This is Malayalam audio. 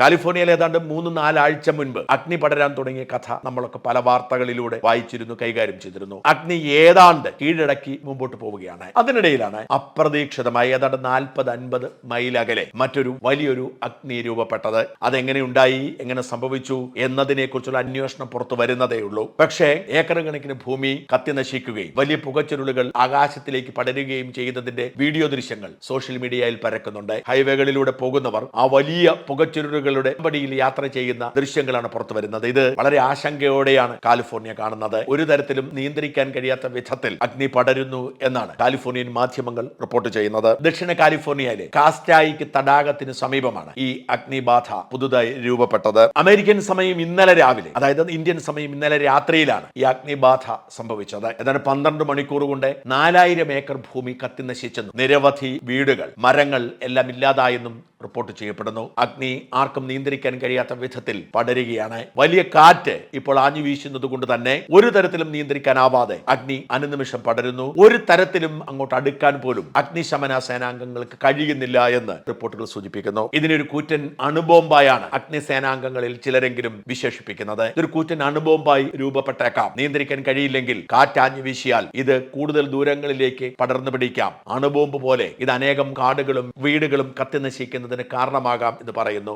കാലിഫോർണിയയിൽ ഏതാണ്ട് 3-4 ആഴ്ച മുൻപ് അഗ്നി പടരാൻ തുടങ്ങിയ കഥ നമ്മളൊക്കെ പല വാർത്തകളിലൂടെ വായിച്ചിരുന്നു, കൈകാര്യം ചെയ്തിരുന്നു. അഗ്നി ഏതാണ്ട് കീഴടക്കി മുമ്പോട്ട് പോവുകയാണ്. അതിനിടയിലാണ് അപ്രതീക്ഷിതമായി ഏതാണ്ട് 40-50 മൈൽ അകലെ മറ്റൊരു വലിയൊരു അഗ്നി രൂപപ്പെട്ടത്. അതെങ്ങനെ ഉണ്ടായി, എങ്ങനെ സംഭവിച്ചു എന്നതിനെ കുറിച്ചുള്ള അന്വേഷണം പുറത്തു വരുന്നതേ ഉള്ളൂ. പക്ഷേ ഏക്കർ കണക്കിന് ഭൂമി കത്തി നശിക്കുകയും വലിയ പുകച്ചുരുളുകൾ ആകാശത്തിലേക്ക് പടരുകയും ചെയ്തതിന്റെ വീഡിയോ ദൃശ്യങ്ങൾ സോഷ്യൽ മീഡിയയിൽ പരക്കുന്നുണ്ട്. ഹൈവേകളിലൂടെ പോകുന്നവർ ആ വലിയ പുകച്ചുരുളുകളുടെ വഴിയിൽ യാത്ര ചെയ്യുന്ന ദൃശ്യങ്ങളാണ് പുറത്തു വരുന്നത്. ഇത് വളരെ ആശങ്കയോടെയാണ് കാലിഫോർണിയ കാണുന്നത്. ഒരു തരത്തിലും നിയന്ത്രിക്കാൻ കഴിയാത്ത വിധത്തിൽ അഗ്നി പടരുന്നു എന്നാണ് കാലിഫോർണിയൻ മാധ്യമങ്ങൾ റിപ്പോർട്ട് ചെയ്യുന്നത്. ദക്ഷിണ കാലിഫോർണിയയിലെ കാസ്റ്റായിക്ക് തടാകത്തിന് സമീപമാണ് ഈ അഗ്നിബാധ പുതുതായി രൂപപ്പെട്ടത്. അമേരിക്കൻ സമയം ഇന്നലെ രാവിലെ, അതായത് ഇന്ത്യൻ സമയം ഇന്നലെ രാത്രിയിലാണ് ഈ അഗ്നിബാധ സംഭവിച്ചത്. ഏതാണ്ട് 12 മണിക്കൂർ കൊണ്ട് 4000 ഏക്കർ ഭൂമി കത്തിനശിച്ചെന്നും നിരവധി വീടുകൾ, മരങ്ങൾ എല്ലാം ഇല്ലാതായെന്നും റിപ്പോർട്ട് ചെയ്യപ്പെടുന്നു. അഗ്നി ആർക്കും നിയന്ത്രിക്കാൻ കഴിയാത്ത വിധത്തിൽ പടരുകയാണ്. വലിയ കാറ്റ് ഇപ്പോൾ ആഞ്ഞു വീശുന്നത് കൊണ്ട് തന്നെ ഒരു തരത്തിലും നിയന്ത്രിക്കാനാവാതെ അഗ്നി അനുനിമിഷം പടരുന്നു. ഒരു തരത്തിലും അങ്ങോട്ട് അടുക്കാൻ പോലും അഗ്നിശമന സേനാംഗങ്ങൾക്ക് കഴിയുന്നില്ല എന്ന് റിപ്പോർട്ടുകൾ സൂചിപ്പിക്കുന്നു. ഇതിനൊരു കൂറ്റൻ അണുബോംബായാണ് അഗ്നിസേനാംഗങ്ങളിൽ ചിലരെങ്കിലും വിശേഷിപ്പിക്കുന്നത്. ഇതൊരു കൂറ്റൻ അണുബോംബായി രൂപപ്പെട്ടേക്കാം. നിയന്ത്രിക്കാൻ കഴിയില്ലെങ്കിൽ കാറ്റാഞ്ഞു വീശിയാൽ ഇത് കൂടുതൽ ദൂരങ്ങളിലേക്ക് പടർന്നു പിടിക്കാം. അണുബോംബ് പോലെ ഇത് അനേകം കാടുകളും വീടുകളും കത്തിനശിക്കുന്നതിന് കാരണമാകാം എന്ന് പറയുന്നു.